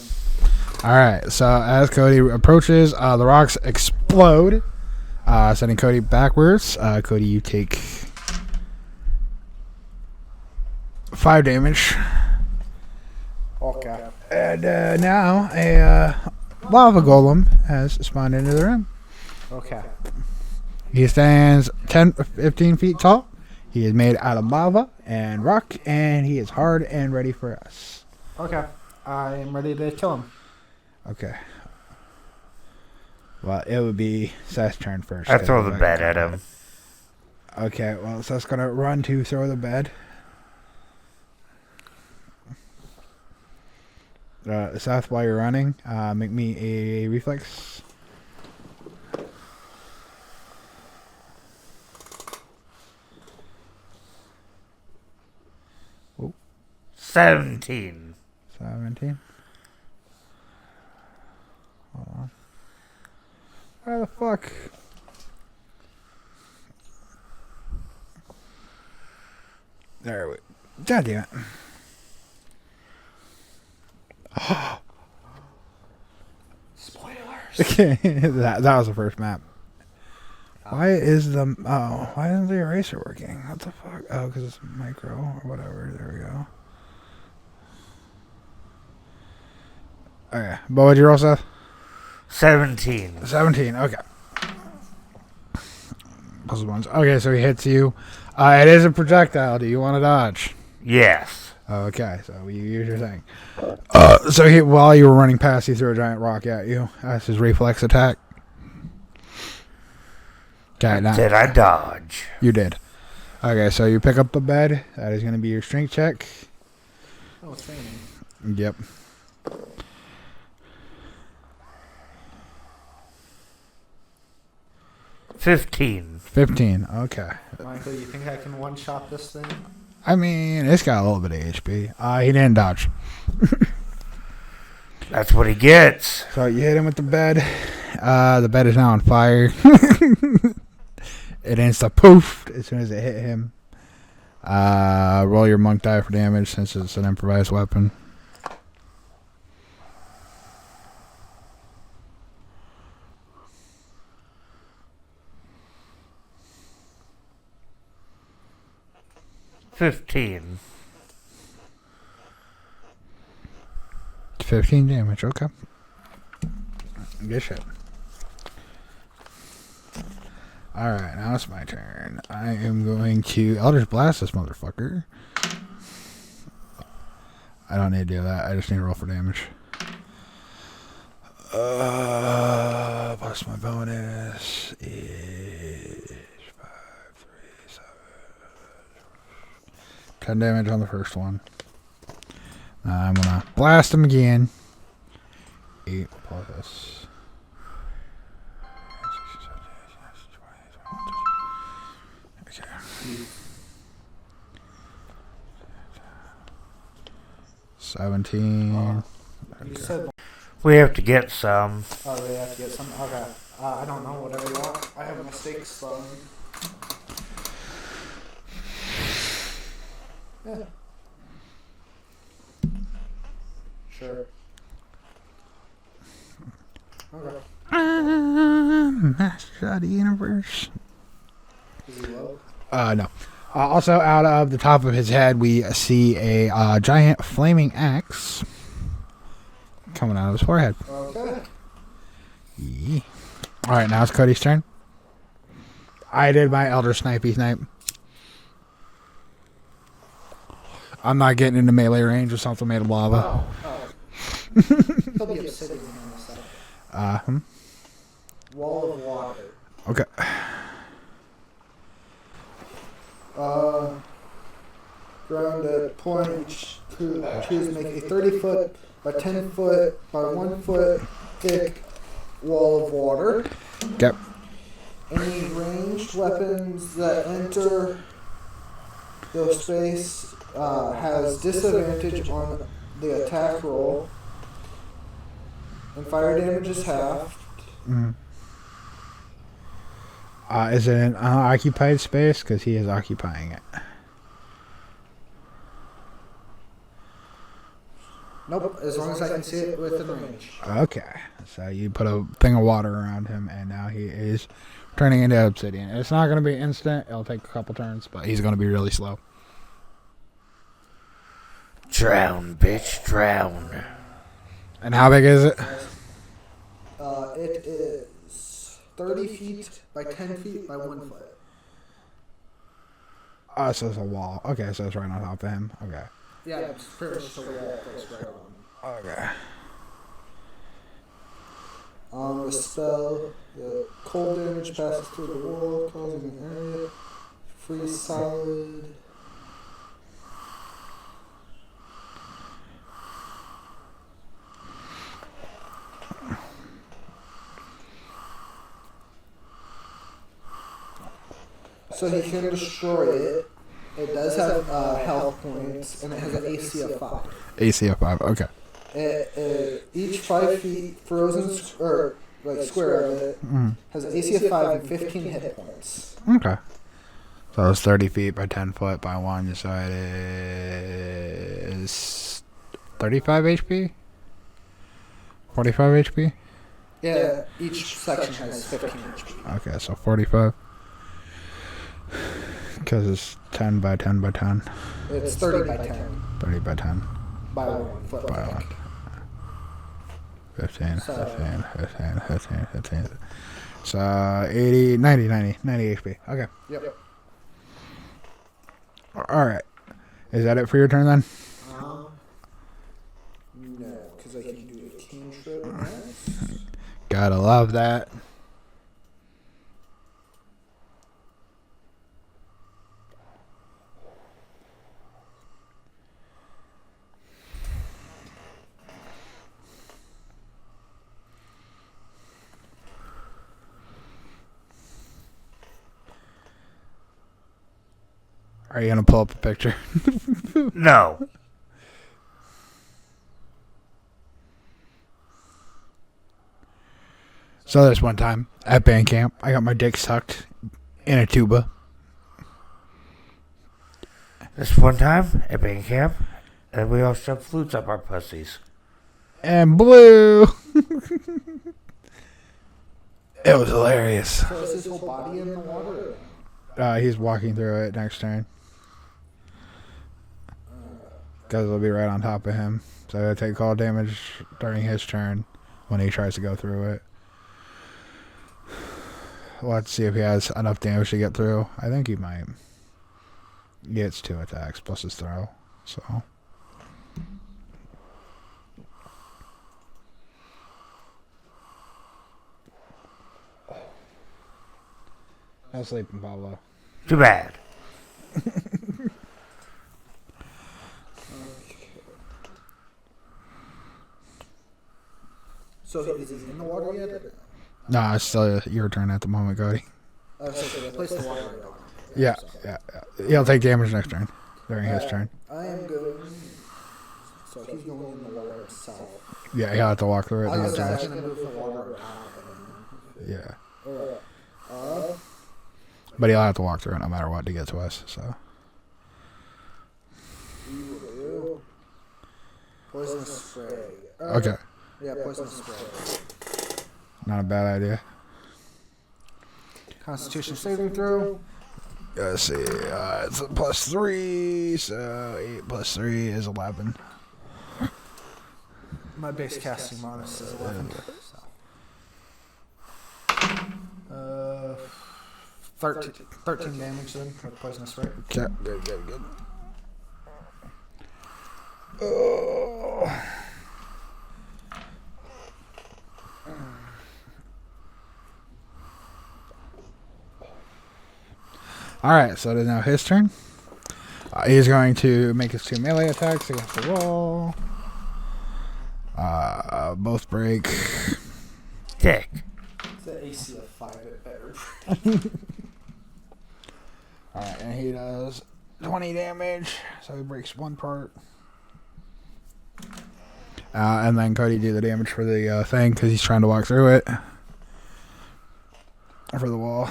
Alright, so as Cody approaches, the rocks explode, sending Cody backwards. Cody, you take 5 damage. Okay. And now a lava golem has spawned into the room. Okay. He stands 15 feet tall. He is made out of lava and rock, and he is hard and ready for us. Okay. I am ready to kill him. Okay. Well, it would be Seth's turn first. I throw the bed at him. Okay, well, Seth's going to run to throw the bed. Seth, while you're running, make me a reflex. Oh. 17. 17. Hold on. Where the fuck? There we. God damn it. Spoilers. Okay, that was the first map. Why isn't the eraser working? What the fuck? Oh, because it's micro or whatever. There we go. Okay, but what'd you roll, Seth? 17. 17. Okay. Puzzle ones. Okay, so he hits you. It is a projectile. Do you want to dodge? Yes. Okay, so you use your thing. While you were running past, he threw a giant rock at you. That's his reflex attack. Okay, now Did I dodge? you did. Okay, so you pick up the bed. That is going to be your strength check. Oh, it's raining. Yep. $15. 15. Okay. Michael, you think I can one-shot this thing? I mean, it's got a little bit of HP. He didn't dodge. That's what he gets. So you hit him with the bed. The bed is now on fire. It insta poof as soon as it hit him. Roll your monk die for damage since it's an improvised weapon. $15. 15 damage, okay. Good shit. Alright, now it's my turn. I am going to Eldritch Blast this motherfucker. I don't need to do that. I just need to roll for damage. Plus my bonus is 5, 3, 7. 10 damage on the first one. Now I'm gonna blast him again. 8 plus. 17. You said, We have to get some. oh, they have to get some. Okay. I don't know, whatever you want. I have mistakes spelling. Yeah. Sure. Okay. Master of the Universe. Is he low? No. Also, out of the top of his head, we see a giant flaming axe coming out of his forehead. Okay. Yeah. All right, now it's Cody's turn. I did my Elder Snipey Snipe. I'm not getting into melee range with something made of lava. Oh. He'll be obsidian on this side. Wall of water. Okay. Ground at point. Choose make a 30-foot by 10-foot by 1-foot thick wall of water. Yep. Any ranged weapons that enter the space has disadvantage on the attack roll, and fire damage is halved. Is it an unoccupied space? Because he is occupying it. Nope, as long as I can see it within range. Okay. So you put a thing of water around him, and now he is turning into obsidian. It's not going to be instant. It'll take a couple turns, but he's going to be really slow. Drown, bitch, drown. And how big is it? It is 30 feet by 10 feet by 1 foot. Oh, so it's a wall. Okay, so it's right on top of him. Okay. Yeah, it's pretty much just a wall placed right on. Okay. The spell, the cold damage passes through the wall, causing an area freeze solid. So he can destroy it. It does have health points, and it has an AC of 5. AC of 5, okay. Each 5 feet frozen, or like square of it, has an AC of 5 and 15 hit points. Okay. So it's 30 feet by 10 foot by 1, so it is 35 HP? 45 HP? Yeah, each section has 15 HP. Okay, so 45. Because it's 10 by 10 by 10. It's 30 by 10. 30 by 10. By 1 foot. By 1. 15, 15. So 80, 90 HP. Okay. Yep. Alright. Is that it for your turn then? Gotta love that. Are you gonna pull up a picture? No. So this one time at band camp, I got my dick sucked in a tuba. This one time at band camp, and we all shoved flutes up our pussies. And blue. It was hilarious. So is his whole body in the water? He's walking through it next turn. Because it'll be right on top of him. So he'll take cold damage during his turn when he tries to go through it. We'll have to see if he has enough damage to get through. I think he might. He gets 2 attacks plus his throw. So. No sleeping, Pablo. Too bad. So is he in the water yet? No, it's still your turn at the moment, Cody. So they place the water right on. Yeah. He'll take damage next turn. During his turn. I am going. So he's going in the water himself. Yeah, he'll have to walk through it. I To was get to us. going to move the water on top of him. Yeah. Alright. But he'll have to walk through it no matter what to get to us. So. We will do poisonous spray. Okay. Yeah, poisonous spray. Not a bad idea. Constitution saving throw. Let's see. It's a +3, so 8 plus 3 is 11. My base casting bonus is 11. So. 13 damage then with poisonous spray. Okay, good. Oh. Alright, so it is now his turn. He's going to make his 2 melee attacks against the wall. Both break. Dick. It's the AC of 5 at better. Alright, and he does 20 damage, so he breaks 1 part. And then Cody do the damage for the thing, because he's trying to walk through it. For the wall.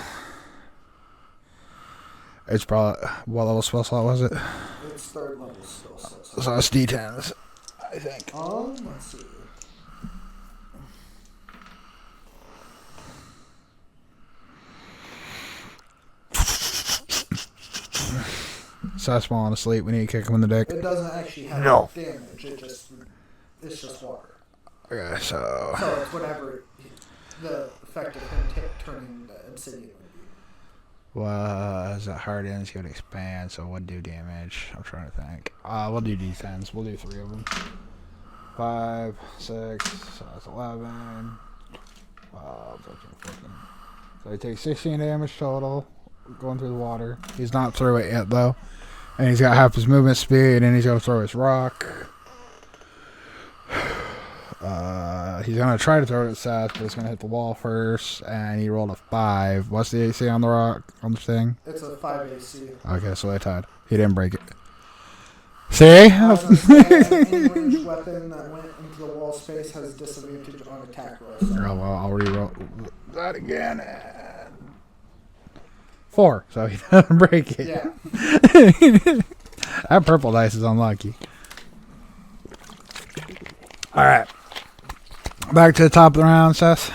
It's probably, what level spell slot was it? It's 3rd level still. So it's D10s, I think. Let's see. So that's falling asleep. We need to kick him in the dick. It doesn't actually have No. damage. It's just water. Okay, so. So it's whatever the effect of him turning the obsidian would be. Was it hardens? He would expand, so it would do damage. I'm trying to think. We'll do D10s. We'll do 3 of them. 5, 6, so that's 11. 12, 13, 14. So he takes 16 damage total going through the water. He's not through it yet, though. And he's got half his movement speed, and he's going to throw his rock. He's going to try to throw it at Seth, but it's going to hit the wall first, and he rolled a 5. What's the AC on the rock, on the thing? It's a 5 AC. Okay, so they tied. He didn't break it. See? I was gonna say, any ranged weapon that went into the wall space has disadvantage on attack rolls. Oh, well, I'll re-roll that again. And 4, so he doesn't break it. Yeah. That purple dice is unlucky. Alright. Back to the top of the round, Seth.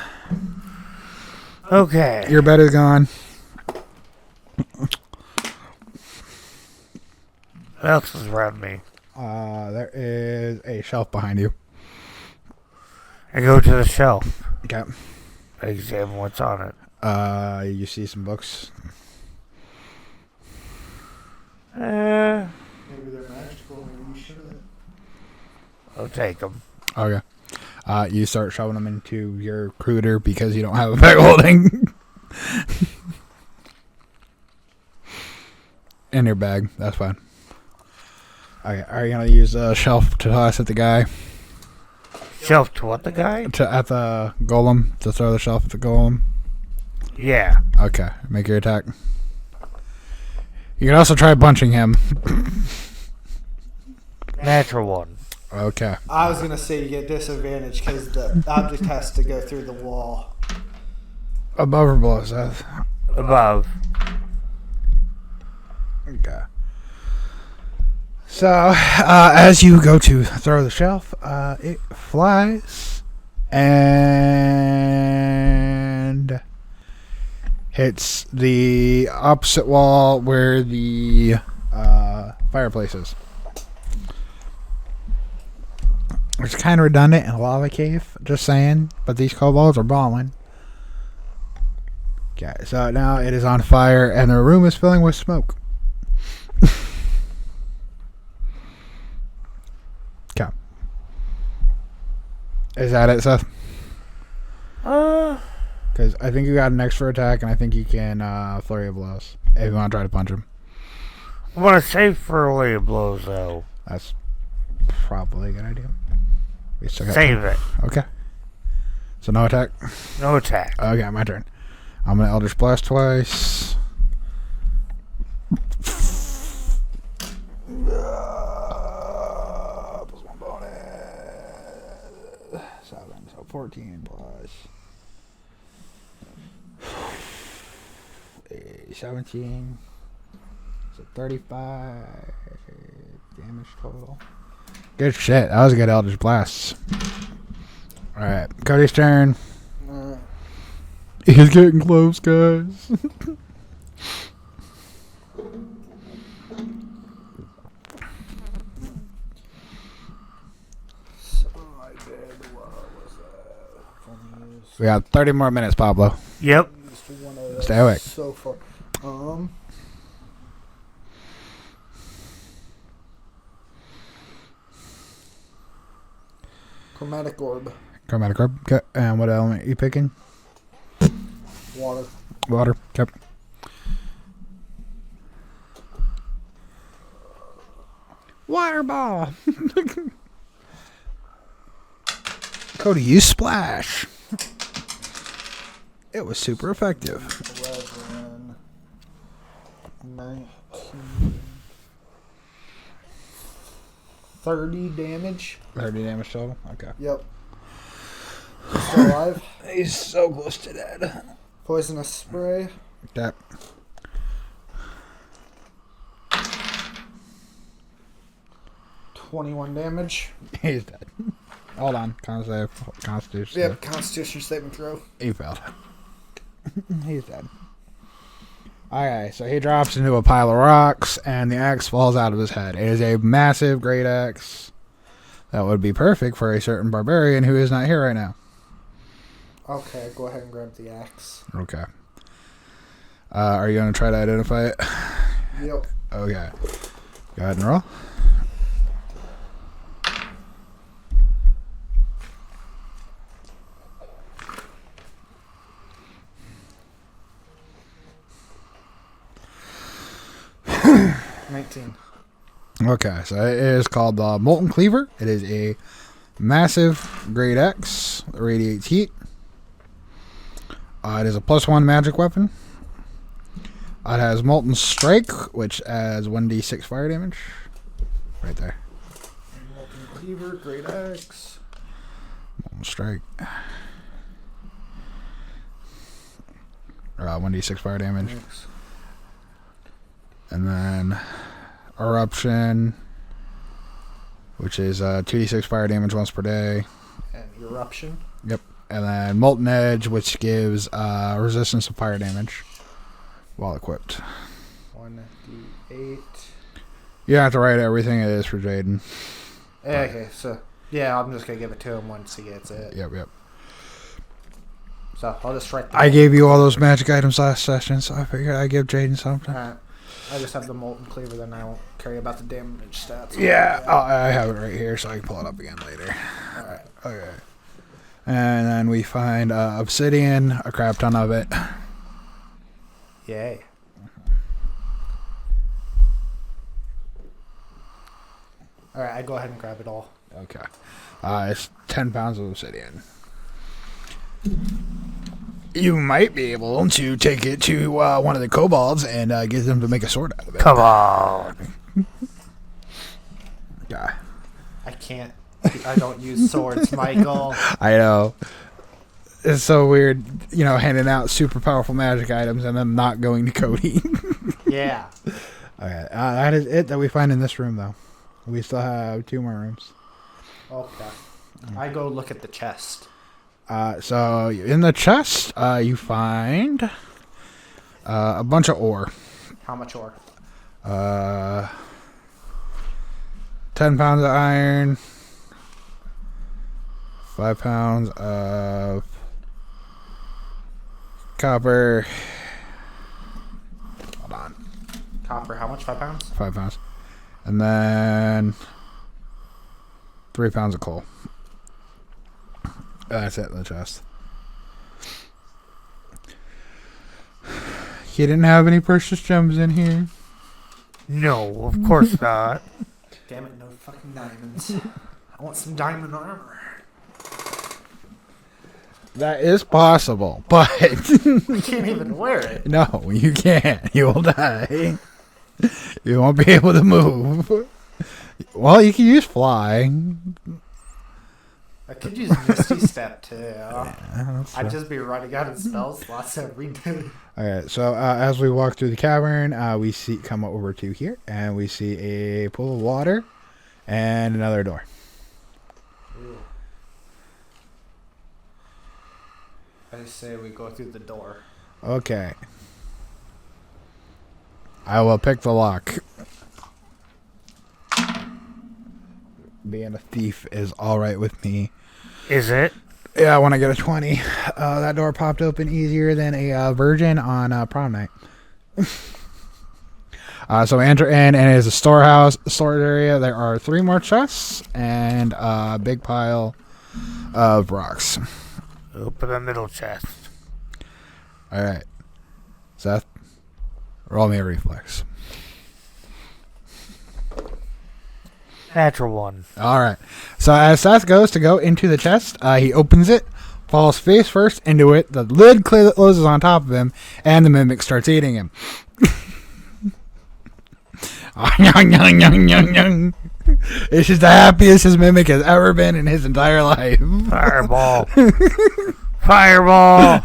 Okay. Your bet is gone. What else is around me? There is a shelf behind you. I go to the shelf. Okay. I examine what's on it. You see some books. Maybe they're magical. Maybe you shouldn't. I'll take them. Okay. You start shoving them into your recruiter because you don't have a bag holding. In your bag. That's fine. Okay, are you going to use a shelf to toss at the guy? Shelf to what, the guy? At the golem? To throw the shelf at the golem? Yeah. Okay, make your attack. You can also try punching him. Natural one. Okay. I was going to say you get disadvantage because the object has to go through the wall. Above or below, Seth? Above. Okay. So, as you go to throw the shelf, it flies and hits the opposite wall where the fireplace is. It's kind of redundant in a lava cave, just saying, but these kobolds are balling. Okay, so now it is on fire and the room is filling with smoke. Okay. Is that it, Seth? Because I think you got an extra attack and I think you can flurry of blows if you want to try to punch him. I want to save flurry of blows, though. That's probably a good idea. We still got Save it. Okay. So no attack? No attack. Okay, my turn. I'm going to Eldritch Blast twice. Plus one bonus. 7, so 14 plus 17. So 35 damage total. Good shit. That was a good Eldritch Blast. Alright, Cody's turn. He's getting close, guys. We got 30 more minutes, Pablo. Yep. Stay awake. So far. Chromatic orb. Chromatic orb. Okay. And what element are you picking? Water. Water. Yep. Water ball. Cody, you splash. It was super effective. 11, 19, 30 damage. 30 damage total? Okay. Yep. Still alive. He's so close to dead. Poisonous spray. That. $21 damage. He's dead. Hold on. Constitution. Yep, Constitution saving throw. He failed. He's dead. Okay, so he drops into a pile of rocks, and the axe falls out of his head. It is a massive great axe that would be perfect for a certain barbarian who is not here right now. Okay, go ahead and grab the axe. Okay. Are you going to try to identify it? Yep. Okay. Go ahead and roll. Okay, so it is called the Molten Cleaver. It is a massive great axe that radiates heat. It is a +1 magic weapon. It has Molten Strike, which adds 1d6 fire damage. Right there. Molten Cleaver, great axe. Molten Strike. 1d6 fire damage. Thanks. And then Eruption, which is 2d6 fire damage once per day. And Eruption. Yep. And then Molten Edge, which gives resistance to fire damage while equipped. 1d8. You have to write everything it is for Jaden. Okay, so yeah, I'm just gonna give it to him once he gets it. Yep. So I'll just write. I gave you all those magic items last session, so I figured I'd give Jaden something. Alright. I just have the Molten Cleaver, then I won't care about the damage stats. Yeah, I have it right here, so I can pull it up again later. Alright. Okay. And then we find obsidian, a crap ton of it. Yay. Alright, I go ahead and grab it all. Okay. It's 10 pounds of obsidian. You might be able to take it to one of the kobolds and get them to make a sword out of it. Come on. Yeah. I can't. I don't use swords, Michael. I know. It's so weird, handing out super powerful magic items and then not going to Cody. Yeah. Okay. That is it that we find in this room, though. We still have 2 more rooms. Okay. I go look at the chest. So in the chest, you find a bunch of ore. How much ore? 10 pounds of iron, 5 pounds of copper. Hold on. Copper, how much? 5 pounds? 5 pounds. And then 3 pounds of coal. That's it in the chest. You didn't have any precious gems in here? No, of course not. Damn it, no fucking diamonds. I want some diamond armor. That is possible, but I can't even wear it. no, you can't. You will die. You won't be able to move. Well, you can use fly. I could use Misty Step too. Yeah, I'd just be running out of spell slots every day. Alright, so as we walk through the cavern, we come over to here, and we see a pool of water and another door. Ooh. I say we go through the door. Okay. I will pick the lock. Being a thief is alright with me. Is it? Yeah, when I get a 20. That door popped open easier than a virgin on prom night. So we enter in, and it is a storage area. There are 3 more chests and a big pile of rocks. Open the middle chest. Alright. Seth, roll me a reflex. Natural 1. Alright. So as Seth goes to go into the chest, he opens it, falls face first into it, the lid closes on top of him, and the mimic starts eating him. This is the happiest his mimic has ever been in his entire life. Fireball. Fireball.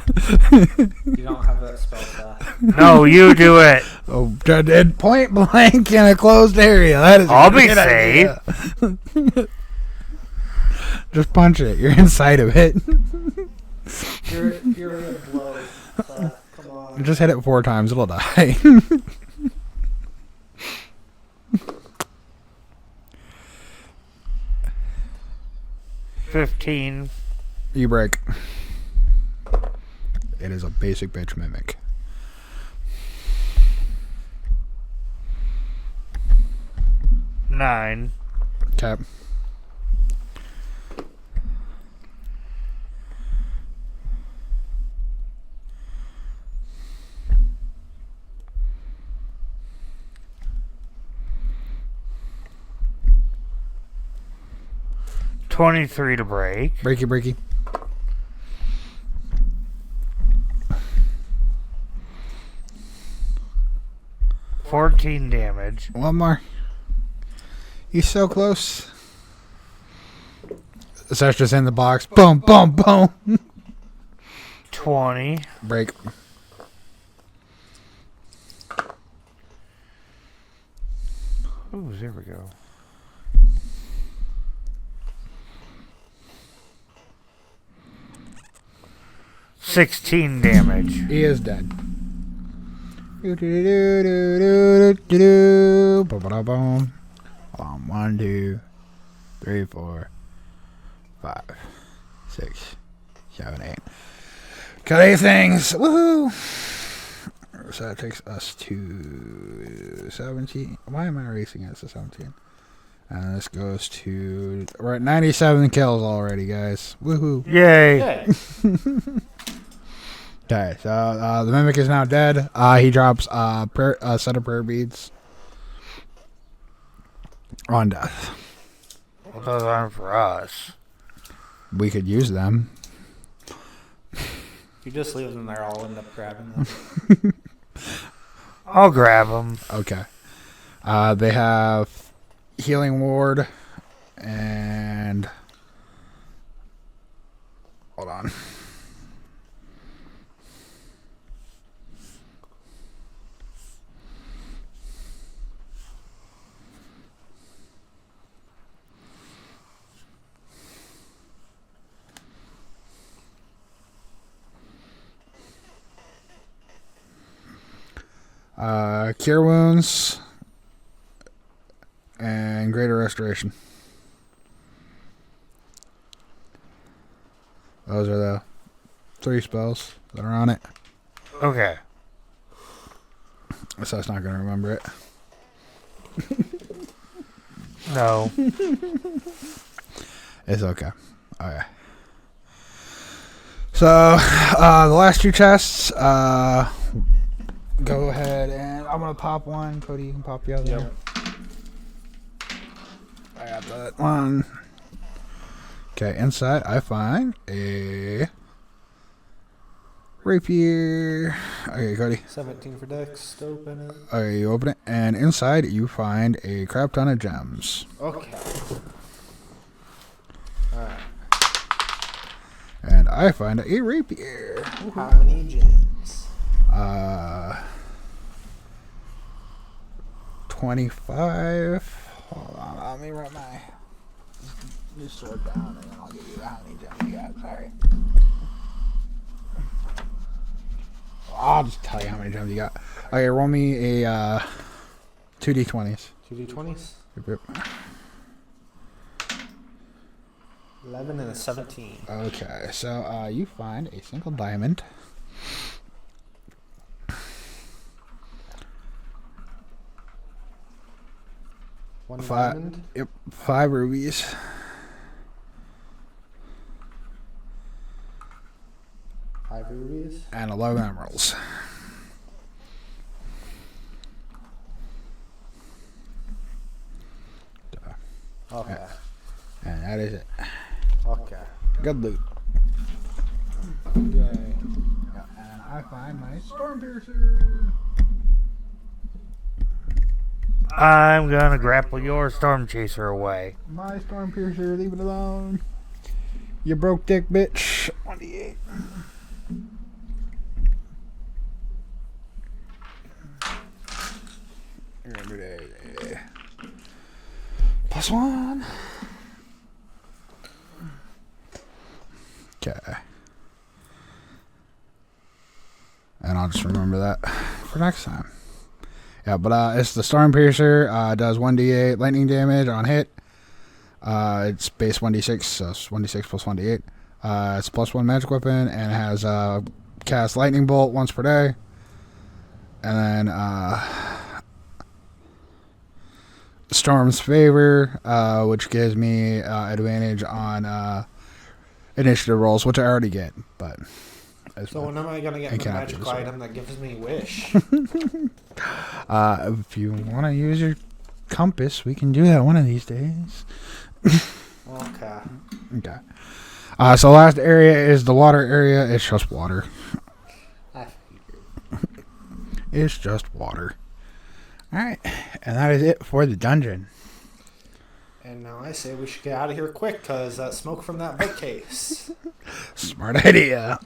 You don't have that spell slot. No, you do it. Oh, dead point blank in a closed area. That is. I'll be safe. Just punch it. You're inside of it. You're in a blow. Come on. Just hit it 4 times. It'll die. 15. You break. It is a basic bitch mimic. Nine. Cap. $23 to break. Breaky. 14 damage. One more. He's so close. That's just in the box. Boom, boom, boom. 20. Break. Ooh, there we go. $16 damage. He is dead. Hold on. 1, 2, 3, 4, 5, 6, 7, 8. Got 8 things. Woohoo! So that takes us to 17. Why am I erasing it to 17? And this goes to... We're at 97 kills already, guys. Woohoo. Yay. Yay. Okay, so the Mimic is now dead. He drops a set of prayer beads on death. Well, those aren't for us. We could use them. If you just leave them there, I'll end up grabbing them. I'll grab them. Okay. They have healing ward and... Hold on. Cure wounds and greater restoration. Those are the 3 spells that are on it. Okay. So it's not going to remember it. No. It's okay. Okay. So the last 2 chests. Go ahead and I'm gonna pop one. Cody, you can pop the other. Yep. I got that one. Okay, inside I find a rapier. Okay, Cody. 17 for Dex. To open it. Okay, you open it, and inside you find a crap ton of gems. Okay. Alright. And I find a rapier. How many gems? 25. Hold on, let me write my new sword down, and then I'll give you how many gems you got. Sorry. I'll just tell you how many gems you got. Okay, roll me a 2d20s. 2d20s? Yep, yep. 11 and a 17. Okay, so you find a single diamond. One 5. diamond. Yep, 5 rubies. 5 rubies. And 11 emeralds. Okay. And that is it. Okay. Good loot. Yay. Yeah, and I find my storm piercer. I'm gonna grapple your storm chaser away. My storm piercer, leave it alone. You broke dick, bitch. 1d8. +1. Okay. And I'll just remember that for next time. Yeah, but it's the Storm Piercer. Does 1d8 lightning damage on hit. It's base 1d6, so it's 1d6 plus 1d8. It's a +1 magic weapon, and it has cast lightning bolt once per day. And then Storm's Favor, which gives me advantage on initiative rolls, which I already get. But So when am I going to get the magical item that gives me wish? if you want to use your compass, we can do that one of these days. Okay. Okay. So last area is the water area. It's just water. I figured. It's just water. Alright. And that is it for the dungeon. And now I say we should get out of here quick, because that smoke from that bookcase. Smart idea.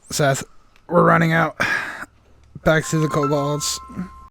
Seth, we're running out. Back to the kobolds.